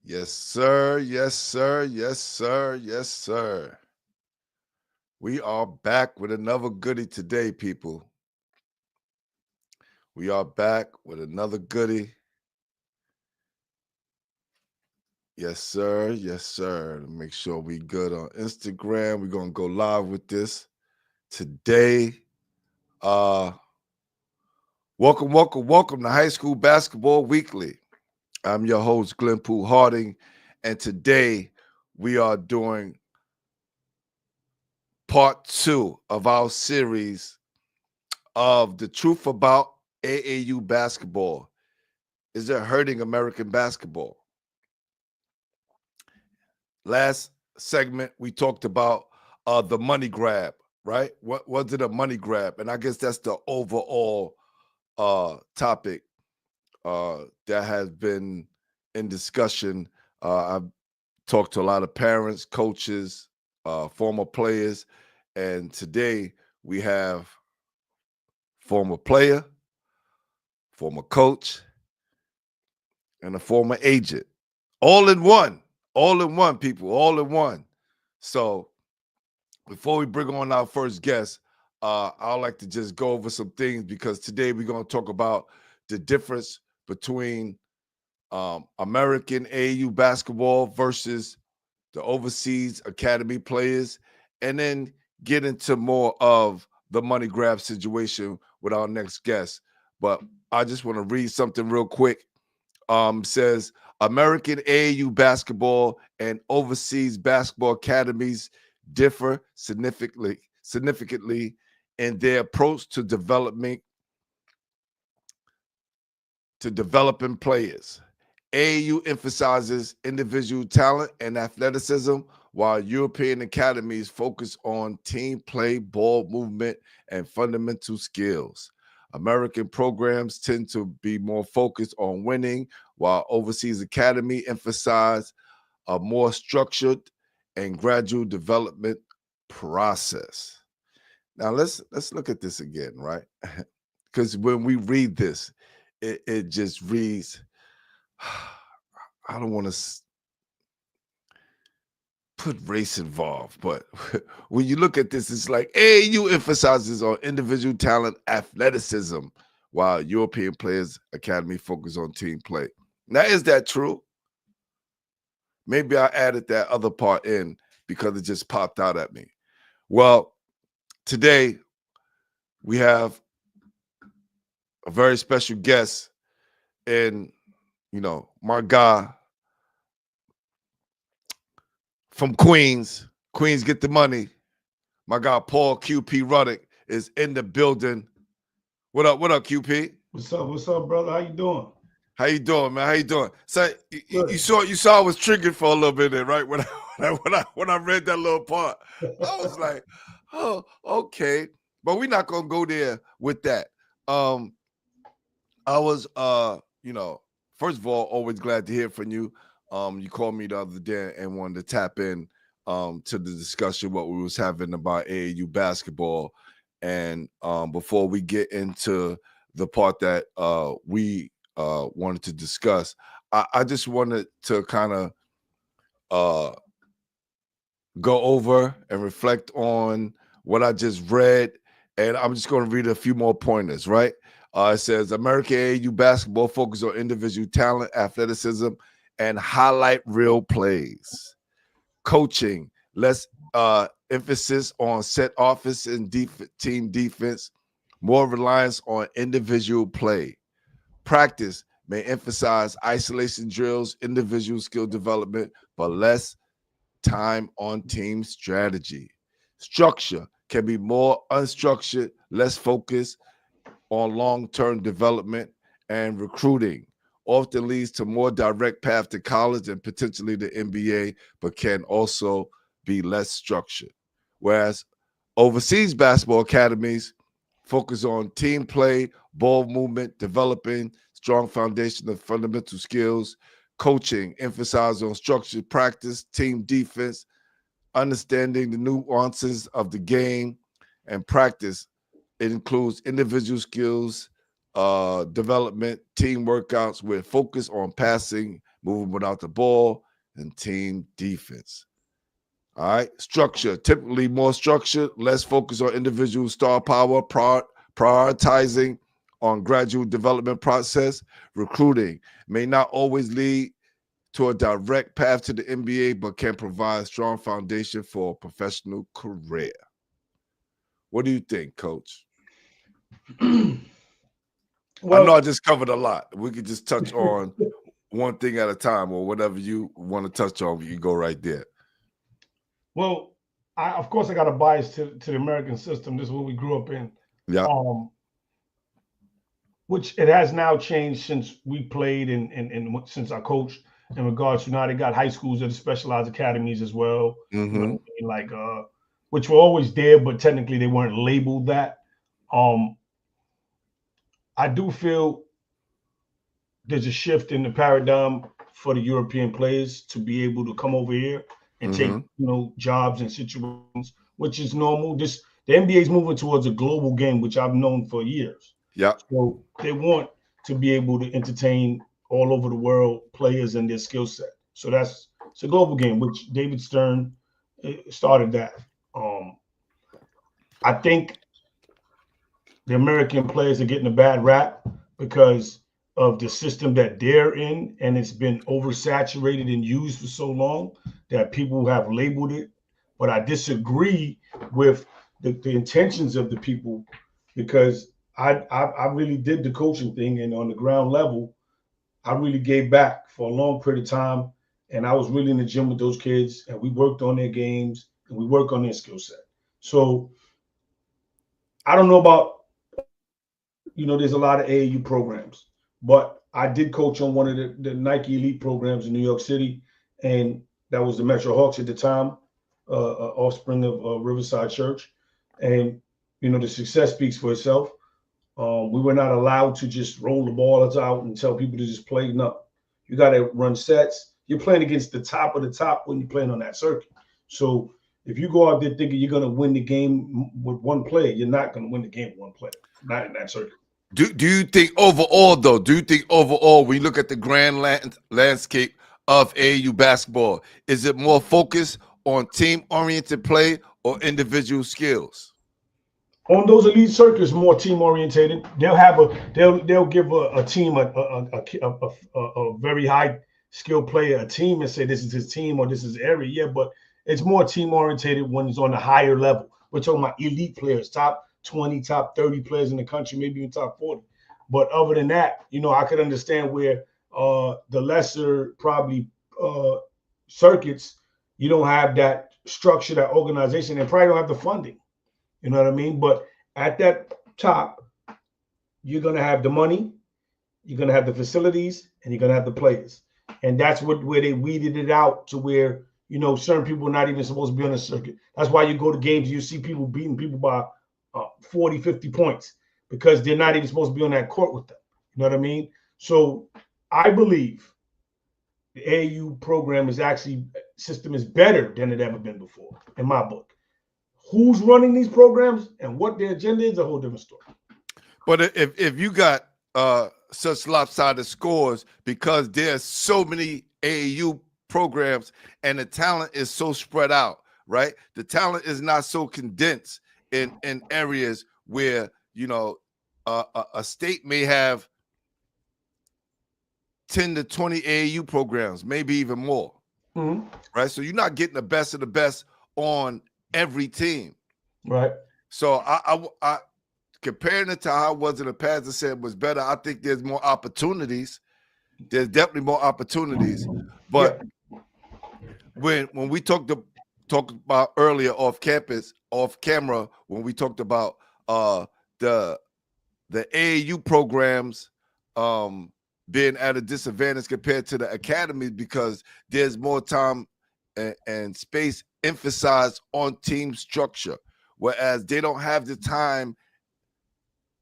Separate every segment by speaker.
Speaker 1: Yes, sir. Yes, sir. Yes, sir. Yes, sir. We are back with another goodie today, people. We are back with another goodie. Yes, sir. Yes, sir. Make sure we good on Instagram. We're gonna go live with this today. Uh welcome to High School Basketball Weekly. I'm your host, Glenn Poole Harding, and today we are doing part two of our series of the truth about AAU basketball. Is it hurting American basketball? Last segment, we talked about the money grab, right? What was it, a money grab? And I guess that's the overall topic that has been in discussion. I've talked to a lot of parents, coaches, former players, and today we have former player, former coach, and a former agent. All in one, people, all in one. So before we bring on our first guest, I'd like to just go over some things because today we're going to talk about the difference between American AAU basketball versus the overseas academy players, and then get into more of the money grab situation with our next guest. But I just want to read something real quick. Says American AAU basketball and overseas basketball academies differ significantly in their approach to developing players. AAU emphasizes individual talent and athleticism, while European academies focus on team play, ball movement, and fundamental skills. American programs tend to be more focused on winning, while overseas academy emphasize a more structured and gradual development process. Now let's look at this again, right? Because when we read this, it just reads. I don't want to put race involved, but when you look at this, it's like AAU emphasizes on individual talent, athleticism, while European Players Academy focus on team play. Now, is that true? Maybe I added that other part in because it just popped out at me. Well, today we have a very special guest in, my guy from Queens. Queens get the money. My guy Paul QP Ruddock is in the building. What up? What up, QP?
Speaker 2: What's up? What's up, brother? How you doing?
Speaker 1: How you doing, man? How you doing? So you
Speaker 2: Good.
Speaker 1: saw I was triggered for a little bit there, right? When I read that little part, I was like, oh, okay. But we're not gonna go there with that. Um, I was first of all, always glad to hear from you. You called me the other day and wanted to tap in to the discussion what we was having about AAU basketball. And before we get into the part that we wanted to discuss, I just wanted to kind of uh, go over and reflect on what I just read. And I'm just going to read a few more pointers, right? It says American AAU basketball focuses on individual talent, athleticism, and highlight real plays. Coaching, less emphasis on set offense and team defense, more reliance on individual play. Practice may emphasize isolation drills, individual skill development, but less time on team strategy. Structure can be more unstructured, less focused on long-term development, and recruiting often leads to more direct path to college and potentially the NBA, but can also be less structured. Whereas overseas basketball academies focus on team play, ball movement, developing strong foundation of fundamental skills, coaching, emphasize on structured practice, team defense, understanding the nuances of the game, and practice. It includes individual skills, development, team workouts with focus on passing, moving without the ball, and team defense. All right. Structure, typically more structured, less focus on individual star power, prioritizing on gradual development process. Recruiting may not always lead to a direct path to the NBA, but can provide a strong foundation for a professional career. What do you think, Coach?
Speaker 2: Well,
Speaker 1: I know I just covered a lot. We could just touch on one thing at a time, or whatever you want to touch on. You go right there.
Speaker 2: well, of course I got a bias to the American system. This is what we grew up in.
Speaker 1: Yeah.
Speaker 2: Which it has now changed since we played and since I coached in regards to now they got high schools that are specialized academies as well. You know what I mean? Like which were always there, but technically they weren't labeled that. I do feel there's a shift in the paradigm for the European players to be able to come over here and take, jobs and situations, which is normal. The NBA is moving towards a global game, which I've known for years.
Speaker 1: Yeah.
Speaker 2: So they want to be able to entertain all over the world players and their skill set. So it's a global game, which David Stern started that. I think the American players are getting a bad rap because of the system that they're in, and it's been oversaturated and used for so long that people have labeled it. But I disagree with the intentions of the people, because I really did the coaching thing, and on the ground level, I really gave back for a long period of time, and I was really in the gym with those kids, and we worked on their games and we worked on their skill set. So I don't know about, there's a lot of AAU programs, but I did coach on one of the Nike Elite programs in New York City, and that was the Metro Hawks at the time, offspring of Riverside Church, and the success speaks for itself. We were not allowed to just roll the ball out and tell people to just play. No, you got to run sets. You're playing against the top of the top when you're playing on that circuit. So if you go out there thinking you're going to win the game with one player, you're not going to win the game with one player, not in that circuit.
Speaker 1: Do you think overall, though, when you look at the grand landscape of AAU basketball, is it more focused on team-oriented play or individual skills?
Speaker 2: On those elite circuits, more team orientated. They'll give a team a very high skilled player a team and say this is his team or this is area. Yeah, but it's more team orientated when it's on a higher level. We're talking about elite players, top 20, top 30 players in the country, maybe even top 40. But other than that, I could understand where the lesser probably circuits, you don't have that structure, that organization, and probably don't have the funding. You know what I mean? But at that top, you're going to have the money, you're going to have the facilities, and you're going to have the players. And that's where they weeded it out to where, certain people are not even supposed to be on the circuit. That's why you go to games, you see people beating people by 40, 50 points because they're not even supposed to be on that court with them. You know what I mean? So I believe the AAU program system is better than it ever been before, in my book. Who's running these programs and what their agenda is a whole different story.
Speaker 1: But if you got such lopsided scores because there's so many AAU programs and the talent is so spread out, right? The talent is not so condensed in areas where, a state may have 10 to 20 AAU programs, maybe even more, right? So you're not getting the best of the best on every team,
Speaker 2: right?
Speaker 1: So I comparing it to how it was in the past, I said was better. I think there's more opportunities. There's definitely more opportunities. But when we talked about earlier off camera, when we talked about the AAU programs being at a disadvantage compared to the academies because there's more time and space emphasized on team structure, whereas they don't have the time.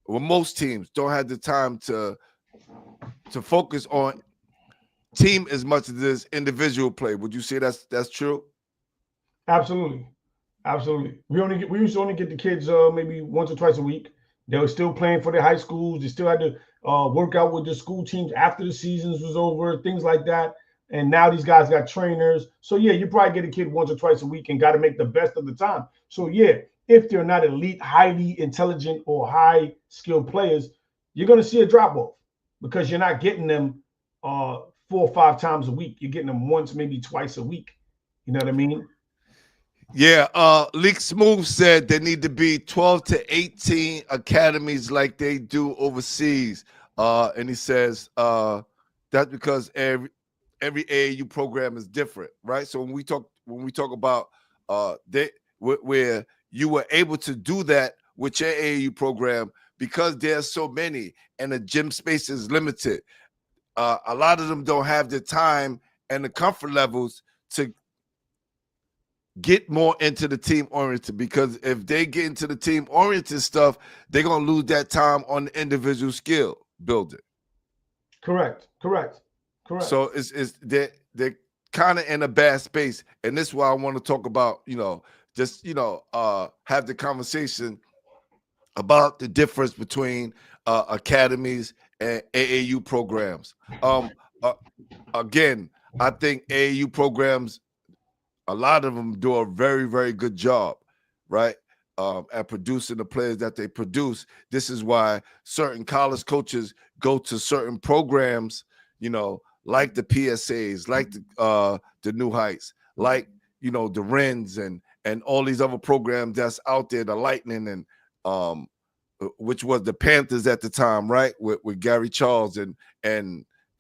Speaker 1: Well, most teams don't have the time to focus on team as much as this individual play. Would you say that's true?
Speaker 2: Absolutely. We used to only get the kids maybe once or twice a week. They were still playing for their high schools. They still had to work out with the school teams after the seasons was over, things like that. And now these guys got trainers. So yeah, you probably get a kid once or twice a week and got to make the best of the time. So yeah, if they're not elite, highly intelligent or high skilled players, you're going to see a drop off because you're not getting them 4 or 5 times a week. You're getting them once, maybe twice a week. You know what I mean?
Speaker 1: Yeah, Leak Smooth said there need to be 12 to 18 academies like they do overseas. And he says that's because every AAU program is different, right? So when we talk about where you were able to do that with your AAU program because there's so many and the gym space is limited. A lot of them don't have the time and the comfort levels to get more into the team oriented, because if they get into the team oriented stuff, they're gonna lose that time on the individual skill building.
Speaker 2: Correct.
Speaker 1: So it's they're kind of in a bad space, and this is why I want to talk about, just have the conversation about the difference between academies and AAU programs. Again, I think AAU programs, a lot of them do a very, very good job, right? At producing the players that they produce. This is why certain college coaches go to certain programs, like the PSAs, like the New Heights, like the Wrens and all these other programs that's out there, the Lightning and which was the Panthers at the time, right? With Gary Charles and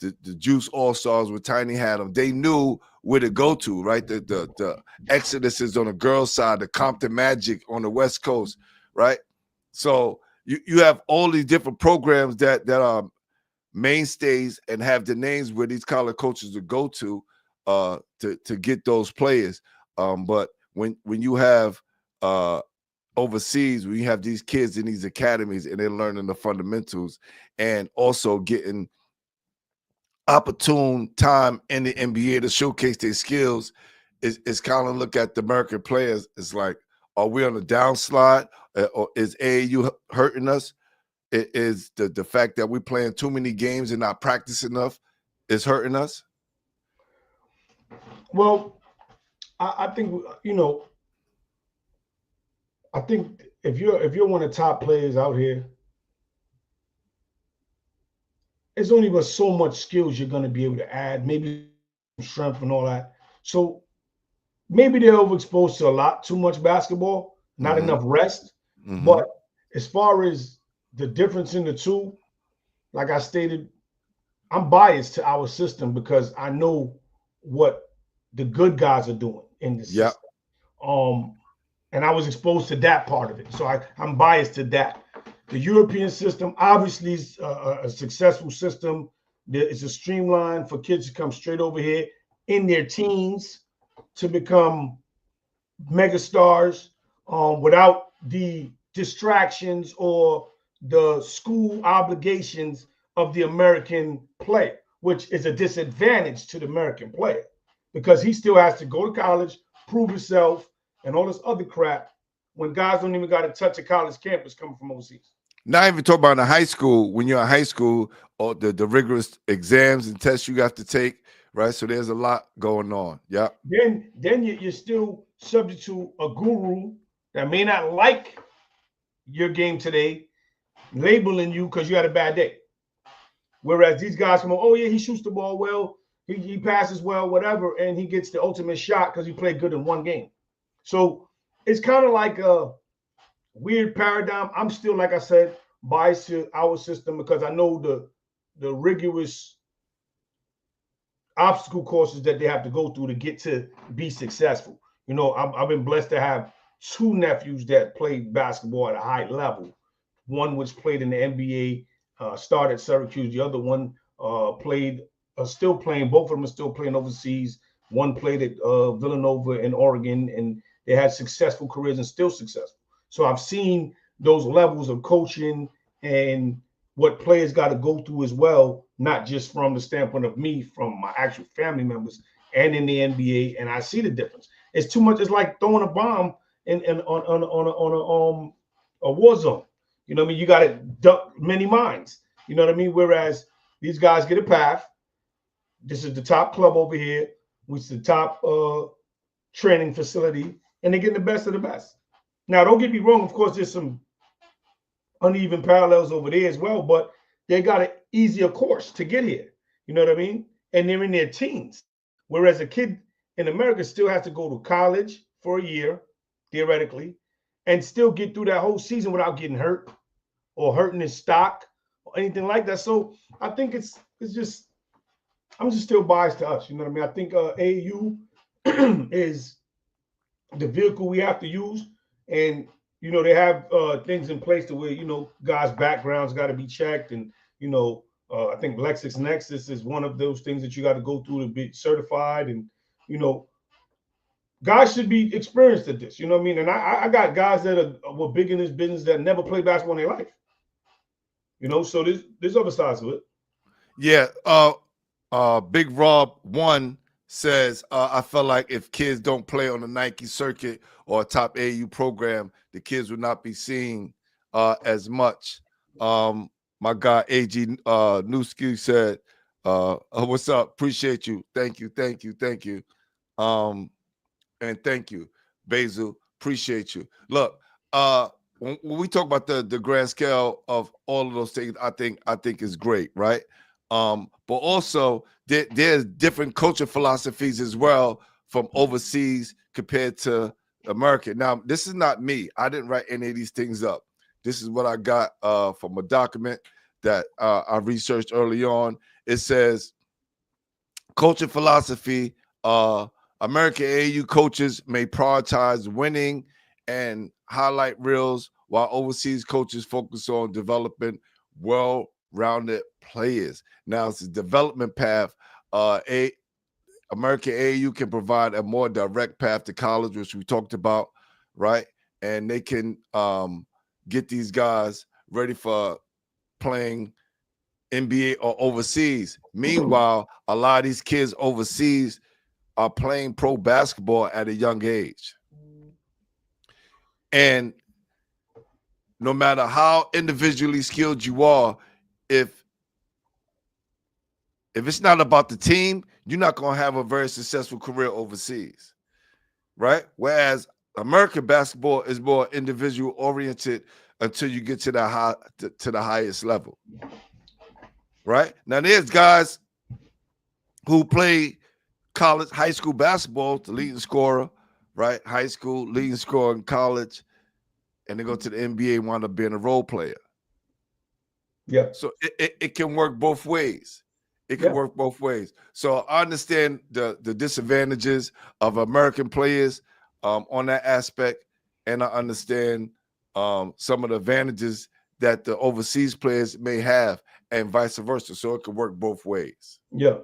Speaker 1: the Juice All-Stars with Tiny Haddam. They knew where to go to, right? The Exodus is on the girls' side, the Compton Magic on the West Coast, right? So you have all these different programs that are mainstays and have the names where these college coaches would go to get those players. But when you have overseas, when you have these kids in these academies and they're learning the fundamentals and also getting opportune time in the NBA to showcase their skills, is kind of look at the American players. It's like, are we on a downslide, or is AAU hurting us? It is the fact that we're playing too many games and not practicing enough is hurting us?
Speaker 2: Well, I think I think if you're one of the top players out here, there's only but so much skills you're going to be able to add, maybe strength and all that. So maybe they're overexposed to a lot too much basketball, not enough rest. But as far as the difference in the two, like I stated, I'm biased to our system because I know what the good guys are doing in the system. And I was exposed to that part of it. So I'm biased to that. The European system obviously is a successful system. It's a streamline for kids to come straight over here in their teens to become megastars without the distractions or the school obligations of the American player, which is a disadvantage to the American player because he still has to go to college, prove himself, and all this other crap when guys don't even got to touch a college campus coming from overseas.
Speaker 1: Not even talk about in high school, when you're in high school, or the rigorous exams and tests you have to take, right? So there's a lot going on. Yeah.
Speaker 2: Then you're still subject to a guru that may not like your game today, labeling you because you had a bad day. Whereas these guys come on, oh yeah, he shoots the ball well, he passes well, whatever, and he gets the ultimate shot because he played good in one game. So it's kind of like a weird paradigm. I'm still, like I said, biased to our system because I know the rigorous obstacle courses that they have to go through to get to be successful. I've been blessed to have two nephews that played basketball at a high level. One which played in the NBA, started at Syracuse. The other one still playing. Both of them are still playing overseas. One played at Villanova in Oregon, and they had successful careers and still successful. So I've seen those levels of coaching and what players got to go through as well, not just from the standpoint of me, from my actual family members and in the NBA. And I see the difference. It's too much. It's like throwing a bomb on a war zone. You know what I mean? You got to duck many mines. You know what I mean? Whereas these guys get a path. This is the top club over here, which is the top training facility, and they're getting the best of the best. Now, don't get me wrong. Of course, there's some uneven parallels over there as well, but they got an easier course to get here. You know what I mean? And they're in their teens. Whereas a kid in America still has to go to college for a year, theoretically, and still get through that whole season without getting hurt or hurting his stock or anything like that. So I think it's just I'm just still biased to us. You know what I mean? I think AAU is the vehicle we have to use, and they have things in place to where guys' backgrounds got to be checked, and I think LexisNexis is one of those things that you got to go through to be certified, and guys should be experienced at this. You know what I mean? And I got guys that were big in this business that never played basketball in their life. So there's other sides of it.
Speaker 1: Yeah. Big Rob 1 says, I felt like if kids don't play on the Nike circuit or a top AAU program, the kids would not be seen as much. My guy AG Newski said, what's up? Appreciate you. Thank you. And thank you, Basil. Appreciate you. Look, when we talk about the grand scale of all of those things, I think is great, right? But also there's different culture philosophies as well from overseas compared to America. Now, this is not me. I didn't write any of these things up. This is what I got from a document that I researched early on. It says culture philosophy, American AAU coaches may prioritize winning and highlight reels, while overseas coaches focus on developing well-rounded players. Now, it's a development path. American AAU can provide a more direct path to college, which we talked about, right? And they can get these guys ready for playing NBA or overseas. Meanwhile, a lot of these kids overseas are playing pro basketball at a young age. And no matter how individually skilled you are, if it's not about the team, you're not going to have a very successful career overseas, right? Whereas American basketball is more individual oriented until you get to the highest level, right? Now, there's guys who play college, high school basketball, the leading scorer, right? High school, leading scorer in college, and they go to the NBA and wind up being a role player.
Speaker 2: Yeah.
Speaker 1: So it can work both ways. It can work both ways. So I understand the disadvantages of American players on that aspect, and I understand some of the advantages that the overseas players may have, and vice versa. So it can work both ways.
Speaker 2: Yeah.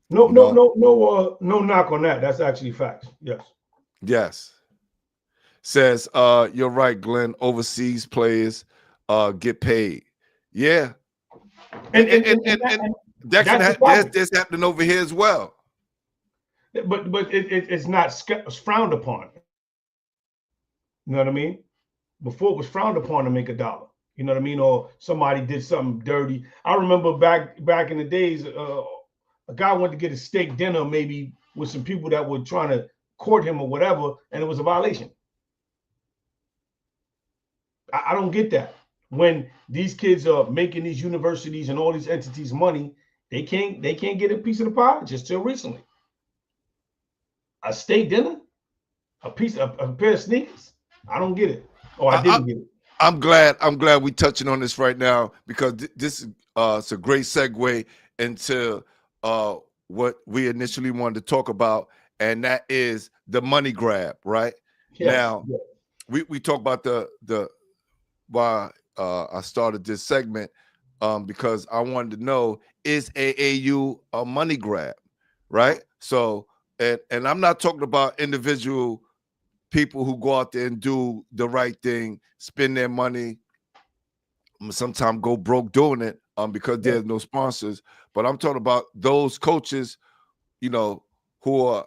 Speaker 2: No knock on that. That's actually facts.
Speaker 1: Yes. Says, you're right, Glenn. Overseas players get paid. Yeah. And that's happening over here as well.
Speaker 2: But it's not frowned upon. You know what I mean? Before it was frowned upon to make $1. You know what I mean? Or somebody did something dirty. I remember back in the days, a guy went to get a steak dinner maybe with some people that were trying to court him or whatever, and it was a violation. I don't get that. When these kids are making these universities and all these entities money, they can't get a piece of the pie just till recently. A steak dinner, a pair of sneakers. I don't get it. Oh, I didn't get it.
Speaker 1: I'm glad we're touching on this right now, because this is it's a great segue into what we initially wanted to talk about, and that is the money grab, right? Now, we talk about the why I started this segment, because I wanted to know, is AAU a money grab, right? So, and I'm not talking about individual people who go out there and do the right thing, spend their money, sometimes go broke doing it because there's no sponsors. But I'm talking about those coaches, who are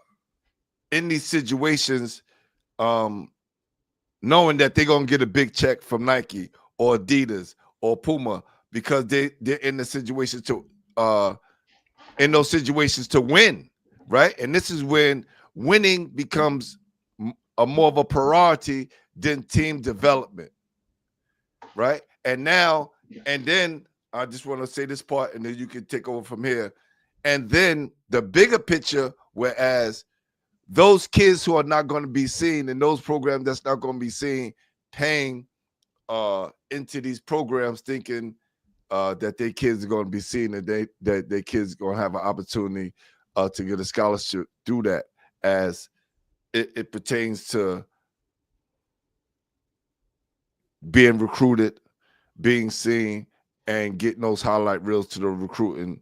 Speaker 1: in these situations, knowing that they're going to get a big check from Nike or Adidas or Puma, because they're in the situation to in those situations to win, right? And this is when winning becomes a more of a priority than team development, right? And then I just want to say this part, and then you can take over from here. And then the bigger picture, whereas those kids who are not going to be seen in those programs that's not going to be seen, paying into these programs thinking that their kids are going to be seen, and that their kids are going to have an opportunity to get a scholarship through that, as it pertains to being recruited, being seen, and getting those highlight reels to the recruiting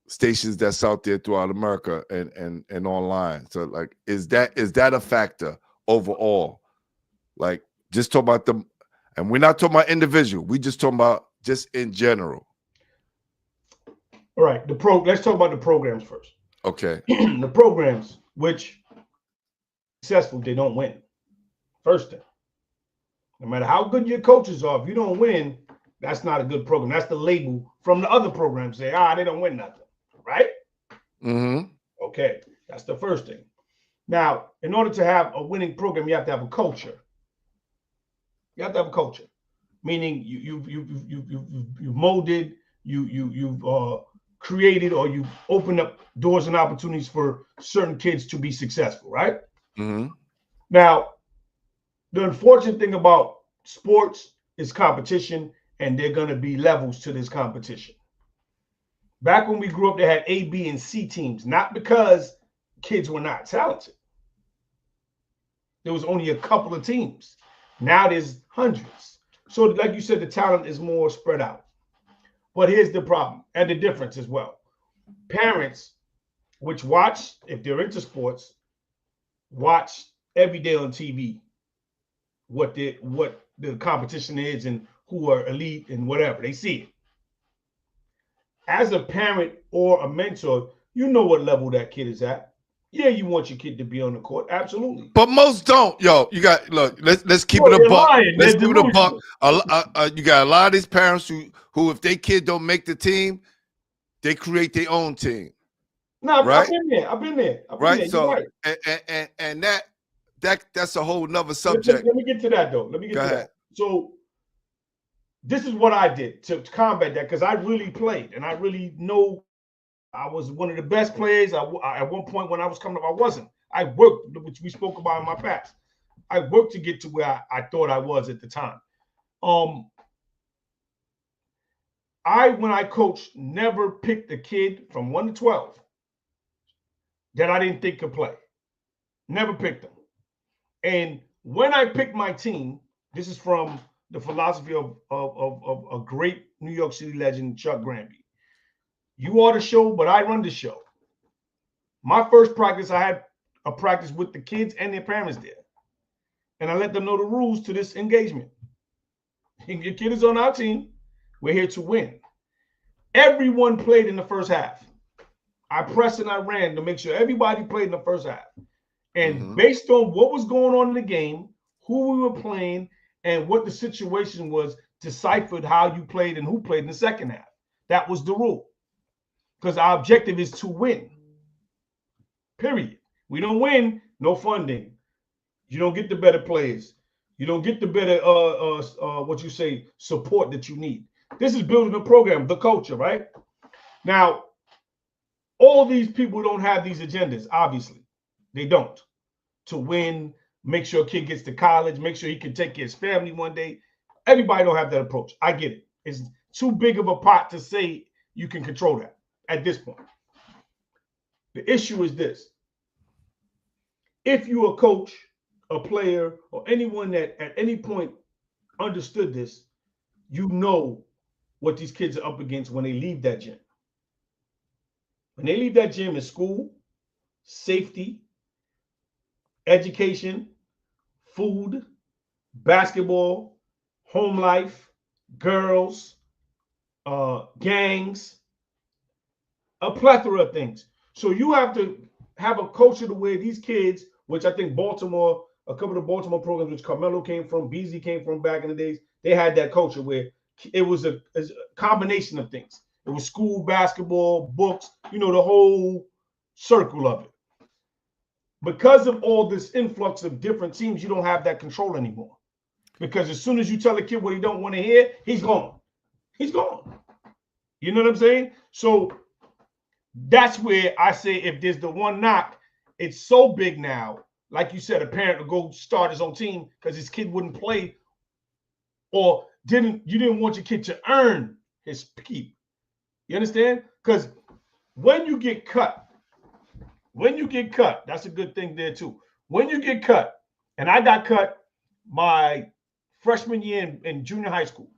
Speaker 1: stations that's out there throughout America and online. So, like, is that a factor overall? Like, just talk about them, and we're not talking about individual. We just talking about just in general.
Speaker 2: All right, let's talk about the programs first.
Speaker 1: Okay.
Speaker 2: The programs which successful, they don't win. First thing. No matter how good your coaches are, if you don't win, that's not a good program. That's the label from the other programs. Say, they don't win nothing. Right?
Speaker 1: Mm-hmm.
Speaker 2: Okay, that's the first thing. Now, in order to have a winning program, you have to have a culture. You have to have a culture, meaning you've molded, you've created, or you've opened up doors and opportunities for certain kids to be successful. Right?
Speaker 1: Mm-hmm.
Speaker 2: Now, the unfortunate thing about sports is competition, and there are going to be levels to this competition. Back when we grew up, they had A, B, and C teams, not because kids were not talented. There was only a couple of teams. Now there's hundreds. So like you said, the talent is more spread out. But here's the problem, and the difference as well. Parents, which watch, if they're into sports, watch every day on TV what the competition is and who are elite and whatever. They see it. As a parent or a mentor, you know what level that kid is at. Yeah, you want your kid to be on the court, absolutely.
Speaker 1: But most don't. Yo, you got let's keep it a buck. Let's keep it a buck. You got a lot of these parents who if their kid don't make the team, they create their own team.
Speaker 2: No,
Speaker 1: right?
Speaker 2: I've been there.
Speaker 1: Right. So right. and that's a whole nother subject.
Speaker 2: Let me get to that though. That. So this is what I did to combat that, because I really played and I really know I was one of the best players. At one point when I was coming up, I wasn't. I worked, which we spoke about in my past. I worked to get to where I thought I was at the time. When I coached, never picked a kid from 1 to 12 that I didn't think could play. Never picked them. And when I picked my team, this is from the philosophy of a great New York City legend, Chuck Granby. You are the show, but I run the show. My first practice, I had a practice with the kids and their parents there. And I let them know the rules to this engagement. Your kid is on our team. We're here to win. Everyone played in the first half. I pressed and I ran to make sure everybody played in the first half. And based on what was going on in the game, who we were playing, and what the situation was, deciphered how you played and who played in the second half. That was the rule. Because our objective is to win. Period. We don't win, no funding. You don't get the better players. You don't get the better support that you need. This is building a program, the culture, right? Now, all these people don't have these agendas, obviously. They don't. To win, make sure a kid gets to college, make sure he can take care of his family one day. Everybody don't have that approach. I get it. It's too big of a pot to say you can control that at this point. The issue is this. If you're a coach, a player, or anyone that at any point understood this, you know what these kids are up against when they leave that gym. When they leave that gym, is school, safety, education, food, basketball, home life, girls, gangs, a plethora of things. So you have to have a culture to where these kids, which I think Baltimore, a couple of the Baltimore programs, which Carmelo came from, Beasley came from back in the days, they had that culture where it was a combination of things. It was school basketball, books, the whole circle of it. Because of all this influx of different teams, you don't have that control anymore. Because as soon as you tell a kid what he don't want to hear, he's gone. He's gone. You know what I'm saying? So that's where I say if there's the one knock, it's so big now. Like you said, a parent will go start his own team because his kid wouldn't play, or you didn't want your kid to earn his keep. You understand? Because when you get cut, that's a good thing there too. When you get cut, and I got cut my freshman year in junior high school,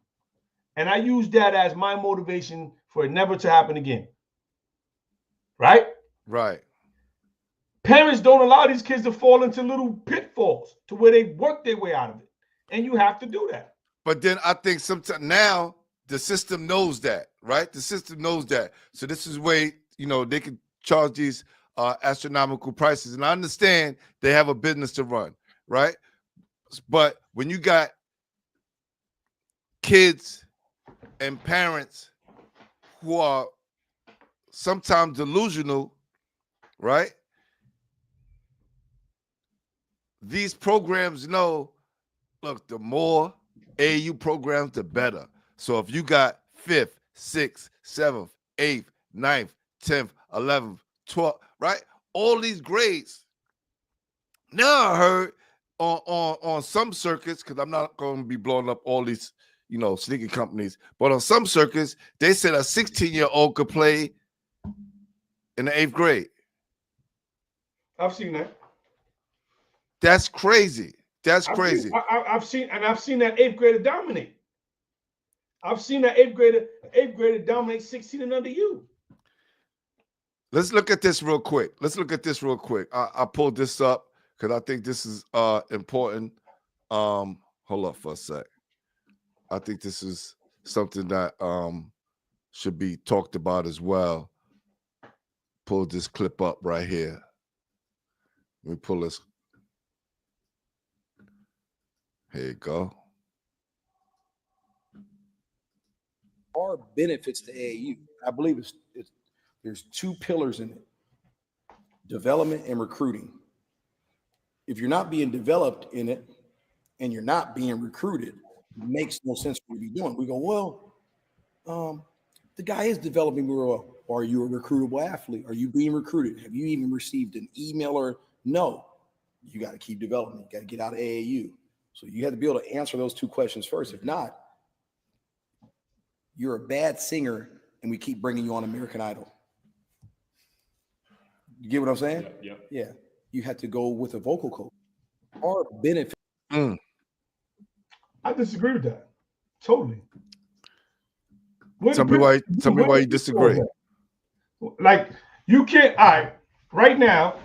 Speaker 2: and I used that as my motivation for it never to happen again. Right?
Speaker 1: Right.
Speaker 2: Parents don't allow these kids to fall into little pitfalls to where they work their way out of it. And you have to do that.
Speaker 1: But then I think sometimes now the system knows that, right? The system knows that. So this is where, they can charge these astronomical prices. And I understand they have a business to run, right? But when you got kids and parents who are sometimes delusional, right? These programs know, look, the more AAU programs, the better. So if you got 5th, 6th, 7th, 8th, 9th, 10th, 11th, 12th, right? All these grades. Now I heard on some circuits, because I'm not going to be blowing up all these, sneaker companies, but on some circuits, they said a 16-year-old could play in the 8th grade.
Speaker 2: I've seen that.
Speaker 1: That's crazy. That's crazy.
Speaker 2: I've seen that 8th grader dominate. I've seen that 8th grader dominate 16 and under you.
Speaker 1: Let's look at this real quick. I pulled this up because I think this is important. Hold up for a sec. I think this is something that should be talked about as well. Pull this clip up right here. Let me pull this. Here you go.
Speaker 3: Are benefits to AAU. I believe there's 2 pillars in it: development and recruiting. If you're not being developed in it and you're not being recruited, it makes no sense for you to be doing. We go, well, the guy is developing well. Are you a recruitable athlete? Are you being recruited? Have you even received an email or no? You got to keep developing. You got to get out of AAU. So you have to be able to answer those 2 questions first. If not, you're a bad singer and we keep bringing you on American Idol. You get what I'm saying? Yeah. You have to go with a vocal coach. Or benefit.
Speaker 2: I disagree with that. Totally.
Speaker 1: Tell me why you disagree.
Speaker 2: Like, you can't. All right. Right now,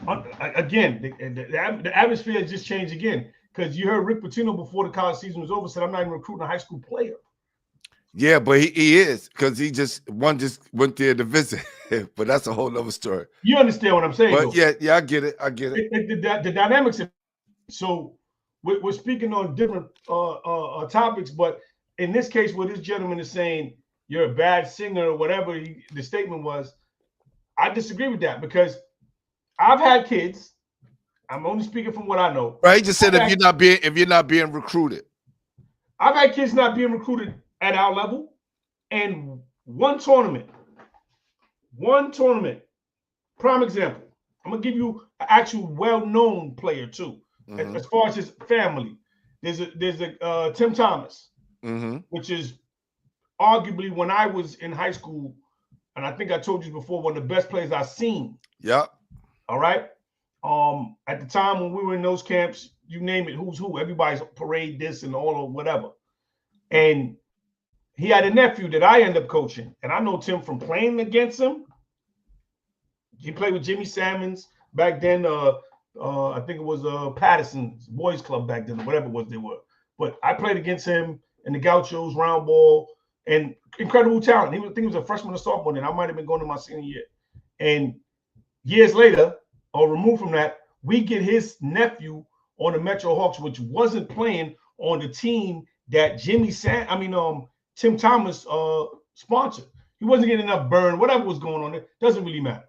Speaker 2: again, the atmosphere has just changed again. Because you heard Rick Pitino before the college season was over said, I'm not even recruiting a high school player.
Speaker 1: Yeah, but he is, because he just went there to visit. But that's a whole nother story.
Speaker 2: You understand what I'm saying?
Speaker 1: But yeah, I get it.
Speaker 2: The dynamics. So we're speaking on different topics, but in this case, where this gentleman is saying you're a bad singer or whatever the statement was, I disagree with that, because I've had kids. I'm only speaking from what I know.
Speaker 1: Right, he just said if you're not being recruited.
Speaker 2: I've had kids not being recruited at our level, and one tournament. Prime example. I'm gonna give you an actual well-known player too. Mm-hmm. As far as his family, there's a Tim Thomas, which is arguably, when I was in high school, and I think I told you before, one of the best players I've seen.
Speaker 1: Yep.
Speaker 2: All right. At the time when we were in those camps, you name it, who's who, everybody's parade this and all or whatever. And he had a nephew that I ended up coaching, and I know Tim from playing against him. He played with Jimmy Salmons back then. I think it was Patterson's Boys Club back then, or whatever it was they were. But I played against him in the Gauchos, round ball, and incredible talent. I think he was a freshman or sophomore then. I might have been going to my senior year. And years later, or removed from that, we get his nephew on the Metro Hawks, which wasn't playing on the team that Tim Thomas sponsored. He wasn't getting enough burn. Whatever was going on, it doesn't really matter.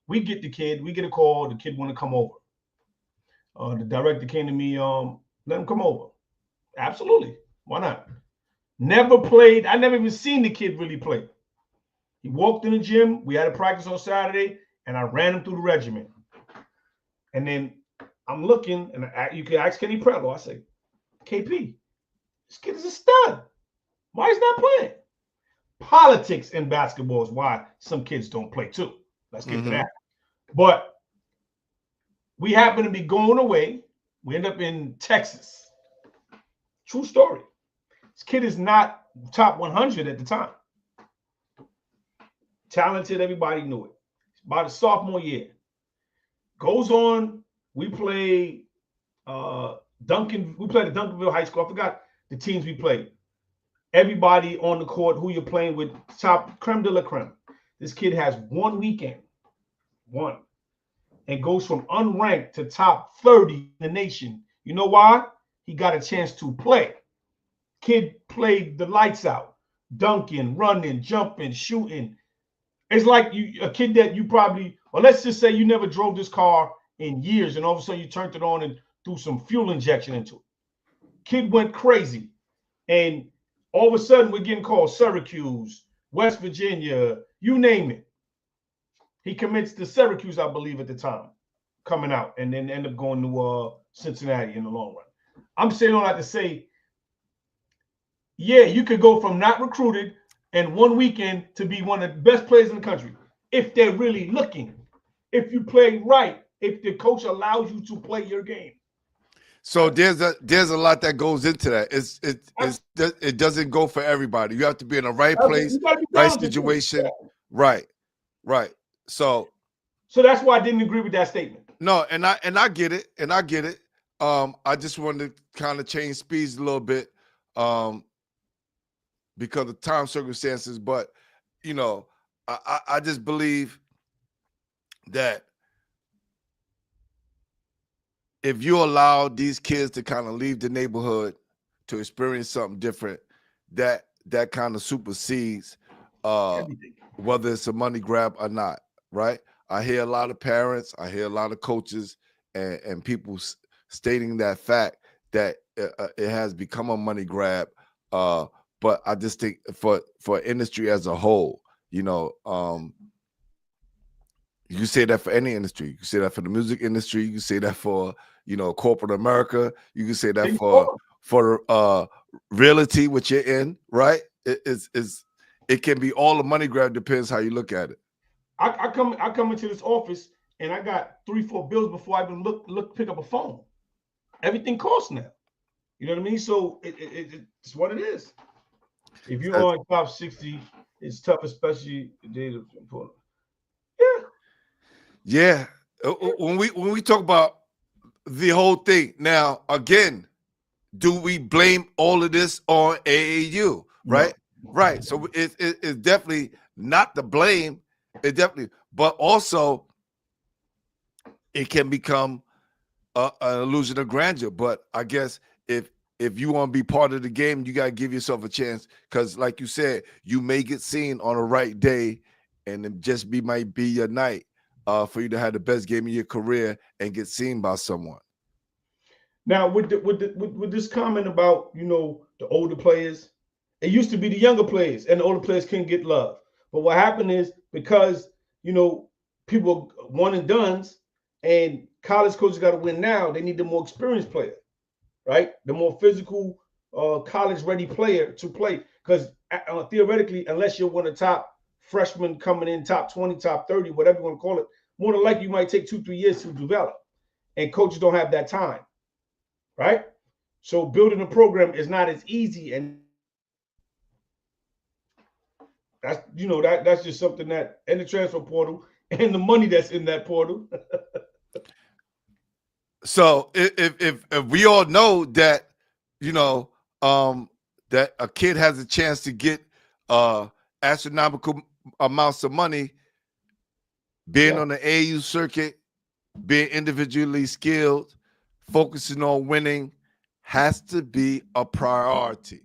Speaker 2: We get the kid. We get a call. The kid want to come over. The director came to me. Let him come over. Absolutely. Why not? Never played. I never even seen the kid really play. He walked in the gym. We had a practice on Saturday, and I ran him through the regimen. And then I'm looking, and you can ask Kenny Prello. I say, KP, this kid is a stud. Why is not playing? Politics in basketball is why some kids don't play too. Let's get to that. But we happen to be going away. We end up in Texas. True story. This kid is not top 100 at the time. Talented, everybody knew it. About his sophomore year. Goes on, we play Duncan. We played at Duncanville High School. I forgot the teams we played. Everybody on the court who you're playing with, top creme de la creme. This kid has one weekend, and goes from unranked to top 30 in the nation. You know why? He got a chance to play. Kid played the lights out, dunking, running, jumping, shooting. It's like a kid that you probably, or let's just say you never drove this car in years, and all of a sudden you turned it on and threw some fuel injection into it. Kid went crazy, and all of a sudden we're getting called Syracuse, West Virginia, you name it. He commits to Syracuse, I believe, at the time, coming out, and then end up going to Cincinnati in the long run. I'm saying all that to say, yeah, you could go from not recruited and one weekend to be one of the best players in the country if they're really looking, if you play right, if the coach allows you to play your game.
Speaker 1: So there's a lot that goes into that. It doesn't go for everybody. You have to be in the right place, right situation. Right. So
Speaker 2: that's why I didn't agree with that statement.
Speaker 1: No, and I get it, I just wanted to kind of change speeds a little bit, because of time circumstances. But I just believe that if you allow these kids to kind of leave the neighborhood to experience something different, that kind of supersedes whether it's a money grab or not, right? I hear a lot of parents, I hear a lot of coaches and people stating that fact that it has become a money grab. But I just think for industry as a whole, you say that for any industry. You can say that for the music industry. You can say that for, corporate America. You can say that for realty, which you're in, right? It can be all a money grab, depends how you look at it.
Speaker 2: I come into this office and I got 3-4 bills before I even pick up a phone. Everything costs now. You know what I mean? So it's what it is. If you're on top 60, it's tough, especially the data.
Speaker 1: Yeah. When we talk about the whole thing, now again, do we blame all of this on AAU? Right? No. Right. So it's definitely not the blame. It definitely, but also it can become an illusion of grandeur. But I guess if you want to be part of the game, you got to give yourself a chance, because like you said, you may get seen on the right day and it just might be your night for you to have the best game of your career and get seen by someone.
Speaker 2: Now, with this comment about, the older players, it used to be the younger players and the older players couldn't get love. But what happened is, because, people one and dones and college coaches got to win now, they need the more experienced player, right? The more physical, college-ready player to play. Because theoretically, unless you're one of the top freshmen coming in, top 20, top 30, whatever you want to call it, more than likely you might take 2-3 years to develop. And coaches don't have that time, right? So building a program is not as easy, and that's that's just something that, and the transfer portal and the money that's in that portal.
Speaker 1: So if we all know that that a kid has a chance to get astronomical amounts of money, being on the AAU circuit, being individually skilled, focusing on winning, has to be a priority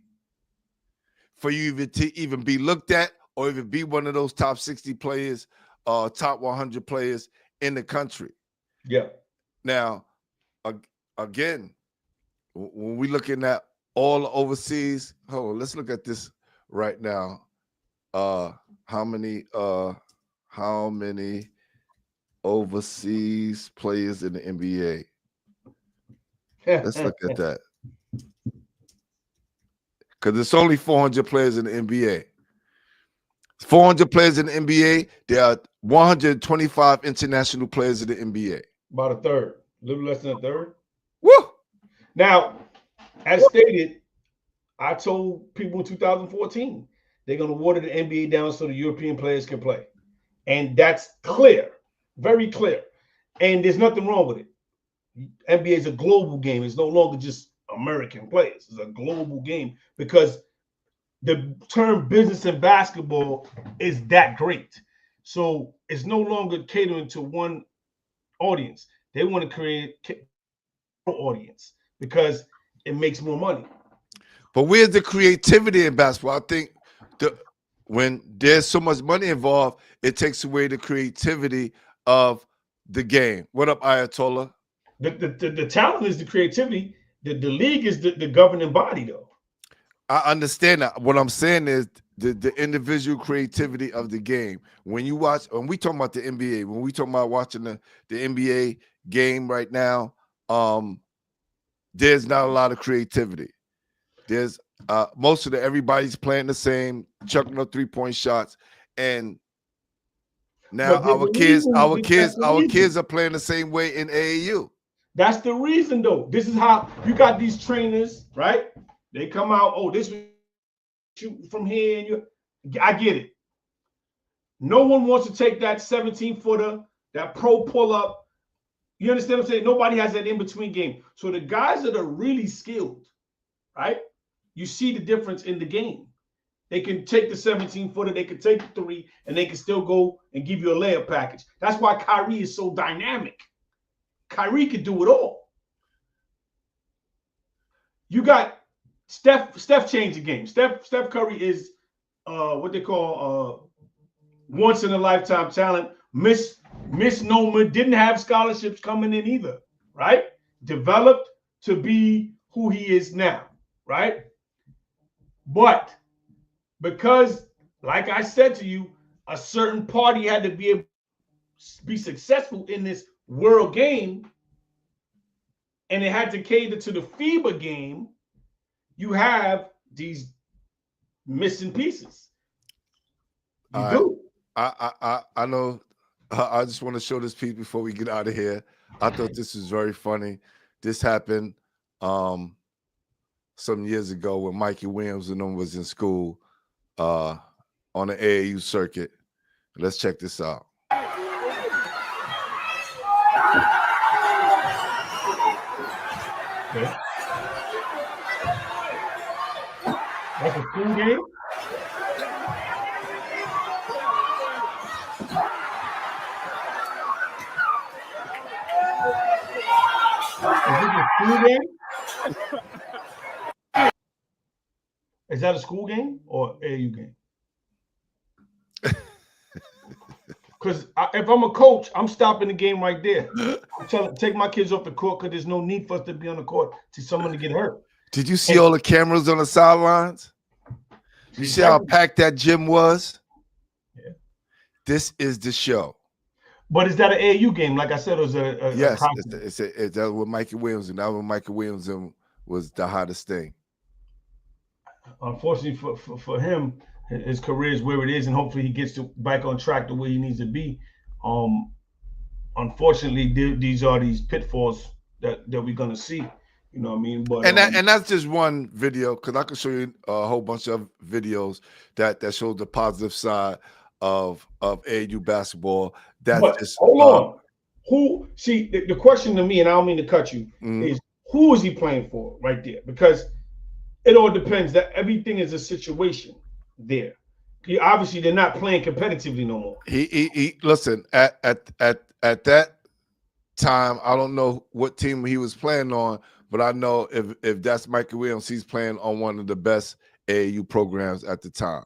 Speaker 1: for you to even be looked at or even be one of those top 60 players, top 100 players in the country.
Speaker 2: Yeah.
Speaker 1: Now, again, when we looking at all overseas, hold on, let's look at this right now. How many overseas players in the NBA? Let's look at that. Because it's only 400 players in the NBA. 400 players in the NBA. There are 125 international players in the NBA.
Speaker 2: About a third, a little less than a third.
Speaker 1: Woo!
Speaker 2: Now, as stated, I told people in 2014 they're going to water the NBA down so the European players can play. And that's clear, very clear. And there's nothing wrong with it. NBA is a global game. It's no longer just American players. It's a global game because the term business in basketball is that great. So it's no longer catering to one audience. They want to create an audience because it makes more money.
Speaker 1: But where's the creativity in basketball? I think when there's so much money involved, it takes away the creativity of the game. What up, Ayatollah?
Speaker 2: The talent is the creativity. The league is the governing body, though.
Speaker 1: I understand that. What I'm saying is the individual creativity of the game. When you watch, when we talking about the NBA, when we talking about watching the NBA game right now, there's not a lot of creativity. There's most of everybody's playing the same, chucking up 3-point shots, and now our kids are playing the same way in AAU.
Speaker 2: That's the reason, though. This is how you got these trainers, right? They come out, oh, this shoot from here, and I get it. No one wants to take that 17-footer, that pro pull-up. You understand what I'm saying? Nobody has that in-between game. So the guys that are really skilled, right? You see the difference in the game. They can take the 17-footer, they can take the 3, and they can still go and give you a layup package. That's why Kyrie is so dynamic. Kyrie could do it all. You got Steph changed the game. Steph Curry is what they call once in a lifetime talent. Misnomer, didn't have scholarships coming in either, right? Developed to be who he is now, right? But because, like I said to you, a certain party had to be successful in this world game, and it had to cater to the FIBA game, you have these missing pieces. You do.
Speaker 1: I know. I just want to show this piece before we get out of here. I thought this was very funny. This happened some years ago when Mikey Williams and them was in school on the AAU circuit. Let's check this out.
Speaker 2: Okay. That's a school game? Is this a school game? Is that a school game or AAU game? Because if I'm a coach, I'm stopping the game right there. I'm telling, take my kids off the court because there's no need for us to be on the court to someone to get hurt.
Speaker 1: Did you see all the cameras on the sidelines? You see how packed that gym was?
Speaker 2: Yeah.
Speaker 1: This is the show.
Speaker 2: But is that an AAU game? Like I said, it was
Speaker 1: yes, it's that with Mikey Williams, and that when Mikey Williams was the hottest thing.
Speaker 2: Unfortunately for him, his career is where it is, and hopefully he gets back on track the way he needs to be. Unfortunately, these are these pitfalls that we're gonna see. You know what I mean? But
Speaker 1: and that's just one video, because I can show you a whole bunch of videos that show the positive side of AAU basketball. That's just
Speaker 2: hold on. Who see the question to me, and I don't mean to cut you, is who is he playing for right there? Because it all depends. That everything is a situation there. Obviously, they're not playing competitively no more.
Speaker 1: He listen, at that time, I don't know what team he was playing on, but I know if that's Michael Williams, he's playing on one of the best AAU programs at the time,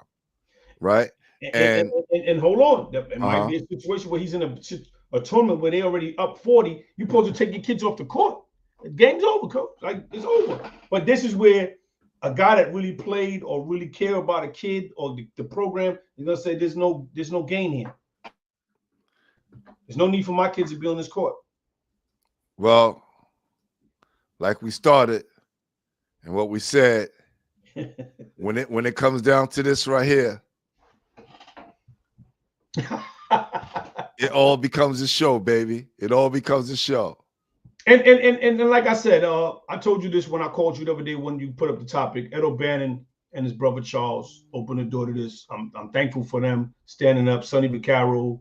Speaker 1: right?
Speaker 2: And hold on, it might be a situation where he's in a tournament where they already up 40. You're supposed to take your kids off the court. The game's over, coach. Like, it's over. But this is where a guy that really played or really care about a kid or the program is gonna say there's no gain here. There's no need for my kids to be on this court.
Speaker 1: Well, like we started and what we said, when it comes down to this right here, it all becomes a show, baby. It all becomes a show.
Speaker 2: And like I said, I told you this when I called you the other day when you put up the topic. Ed O'Bannon and his brother Charles opened the door to this. I'm thankful for them standing up. Sonny Vaccaro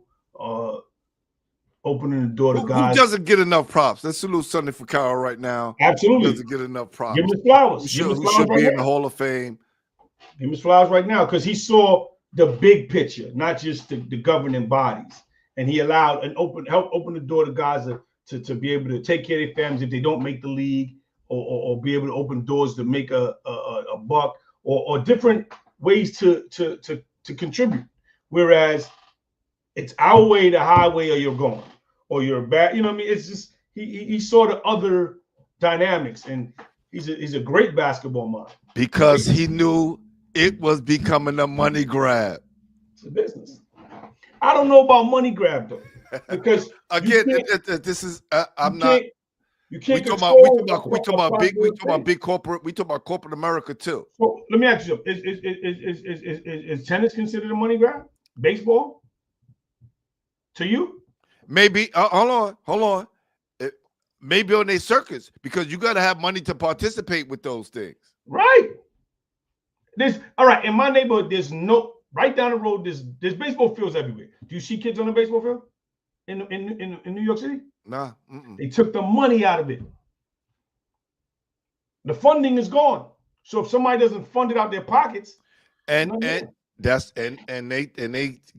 Speaker 2: opening the door to guys.
Speaker 1: Who doesn't get enough props? Let's salute Sonny Vaccaro right now.
Speaker 2: Absolutely.
Speaker 1: Who doesn't get enough props?
Speaker 2: Give him his flowers.
Speaker 1: Who should be in the Hall of Fame.
Speaker 2: Give him his flowers right now because he saw the big picture, not just the governing bodies. And he allowed and helped open the door to guys to be able to take care of their families if they don't make the league, or be able to open doors to make a buck, or different ways to contribute. Whereas it's our way, the highway, or you're going, or you're back. You know what I mean? It's just he saw the other dynamics, and he's a great basketball mind
Speaker 1: because he knew it was becoming a money grab.
Speaker 2: It's a business. I don't know about money grab though, because
Speaker 1: again, this is I'm not.
Speaker 2: You can't.
Speaker 1: We talk about big corporate. We talk about corporate America too.
Speaker 2: So let me ask you: Is tennis considered a money grab? Baseball? To you?
Speaker 1: Maybe. Hold on. Maybe on their circuits, because you got to have money to participate with those things.
Speaker 2: Right. All right. In my neighborhood, there's no. Right down the road, there's baseball fields everywhere. Do you see kids on the baseball field in New York City?
Speaker 1: Nah.
Speaker 2: They took the money out of it. The funding is gone. So if somebody doesn't fund it out their pockets,
Speaker 1: and they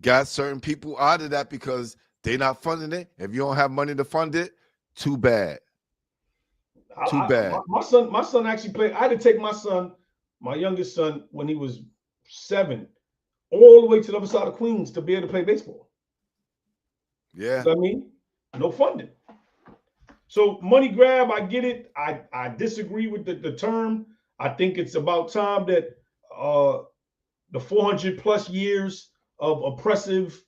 Speaker 1: got certain people out of that because they're not funding it. If you don't have money to fund it, too bad. Too bad.
Speaker 2: My son actually played. I had to take my youngest son, when he was 7, all the way to the other side of Queens to be able to play baseball.
Speaker 1: Yeah.
Speaker 2: You know what I mean? No funding. So money grab, I get it. I disagree with the term. I think it's about time that the 400 plus years of oppressive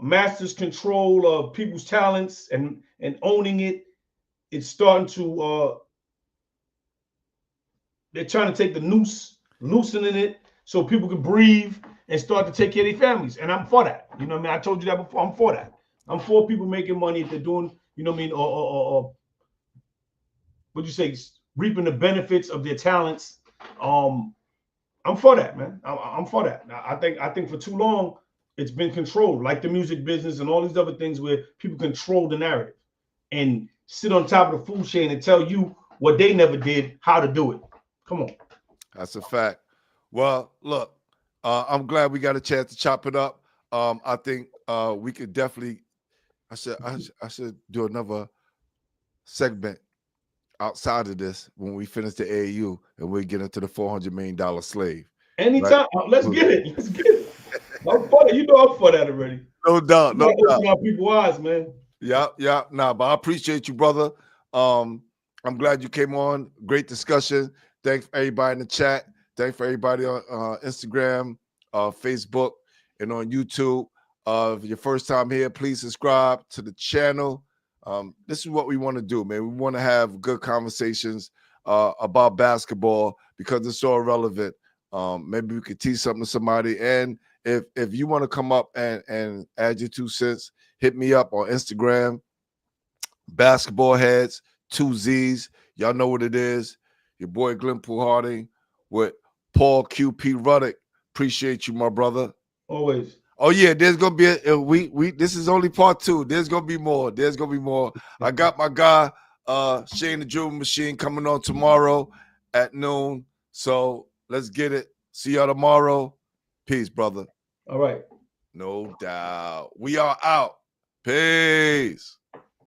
Speaker 2: master's control of people's talents and owning it, it's starting to they're trying to take the noose, loosening it so people can breathe and start to take care of their families. And I'm for that. You know what I mean? I told you that before. I'm for that. I'm for people making money if they're doing, you know what I mean, or what'd you say, reaping the benefits of their talents. I'm for that, man. I'm for that. I think for too long it's been controlled, like the music business and all these other things where people control the narrative and sit on top of the food chain and tell you what they never did, how to do it. Come on.
Speaker 1: That's a fact. Well, look, I'm glad we got a chance to chop it up. I think we could definitely. I should do another segment outside of this when we finish the AAU and we get into the $400 million slave.
Speaker 2: Anytime, right? Let's get it. I'm for that. You know I'm for that already.
Speaker 1: No doubt. No doubt.
Speaker 2: Open our people's eyes, man.
Speaker 1: Yeah. Nah, but I appreciate you, brother. I'm glad you came on. Great discussion. Thanks for everybody in the chat. Thanks for everybody on Instagram, Facebook, and on YouTube. If your first time here, please subscribe to the channel. This is what we want to do, man. We want to have good conversations about basketball because it's so relevant. Maybe we could teach something to somebody. And if you want to come up and add your 2 cents, hit me up on Instagram, Basketball Heads, 2 Z's. Y'all know what it is. Your boy Glenpool Harding with Paul QP Ruddock. Appreciate you, my brother.
Speaker 2: Always.
Speaker 1: Oh yeah, there's gonna be this is only part 2. There's gonna be more. I got my guy Shane the Jewel Machine coming on tomorrow at noon. So let's get it. See y'all tomorrow. Peace, brother.
Speaker 2: All right.
Speaker 1: No doubt. We are out. Peace.